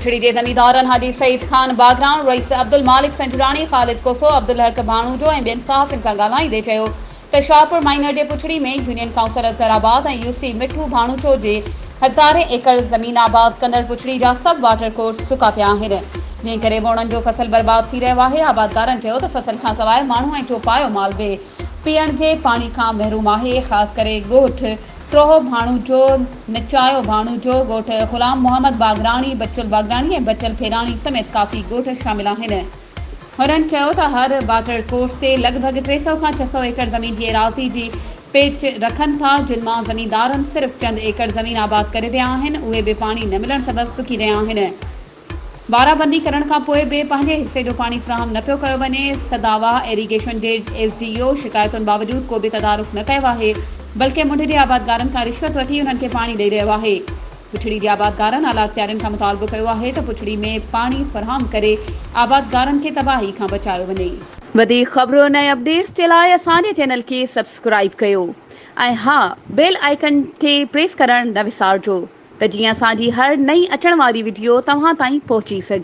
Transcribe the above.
पुछड़ी जे ज़मींदारनि हाजी Saeed Khan बागरान, rice Abdul मालिक संजरानी, ख़ालिद कोसो, अब्दुल हक भाणूजो ऐं ॿियनि सहाफ़ियुनि खां ॻाल्हाईंदे चयो त शाहपुर माइनर जे पुछड़ी में यूनियन काउंसिल अज़हराबाद ऐं यूसी मिठू भाणूचो जे हज़ारे एकड़ ज़मीन आबाद कंदड़ पुछड़ी जा सभु वाटर कोर्स सुका पिया आहिनि, जंहिं करे वणनि जो फसल बर्बाद थी रहियो आहे। आबादकारनि चयो त फसल खां सवाइ माण्हू ऐं चौपायो माल बि पीअण जे पाणी खां महरूम आहे। ख़ासि करे ॻोठ ट्रोहो भाणूजो, निचायो भाणूजो, ॻोठ ग़ुलाम मोहम्मद बागरानी, बच्चल बागरानी ऐं बच्चल फेरानी समेत काफ़ी ॻोठ शामिल आहिनि। हुननि चयो त हर वाटर कोर्स ते लॻभॻि 300 खां 600 एकड़ ज़मीन जी एराज़ी जी पेच रखनि था, जिन मां ज़मींदारनि सिर्फ़ चंद एकड़ ज़मीन आबाद करे रहिया आहिनि, उहे बि पाणी न मिलण सबबि सुकी रहिया आहिनि। बाराबंदी करण खां पोइ बि पंहिंजे हिसे जो पाणी फ़राहम न पियो कयो वञे। सदावा इरीगेशन जे SDO शिकायतुनि बावजूदि को बि तदारुक न कयो आहे, बल्कि मुंड जे आबादकारनि खां रिश्वत वठी उन्हनि खे पाणी ॾेई रहियो आहे। पुछड़ी जे आबादकारनि आला अख़्तियारनि खां मुतालबो कयो आहे त पुछड़ी में पाणी फ़राहम करे आबादकारनि खे तबाही खां बचायो वञे। वधीक ख़बरुनि ऐं अपडेट्स जे लाइ असांजे चैनल खे सब्सक्राइब कयो ऐं हा, बेल आइकन खे प्रेस करणु न विसारिजो त जीअं असांजी हर नई अचण वारी वीडियो तव्हां ताईं पहुची सघे।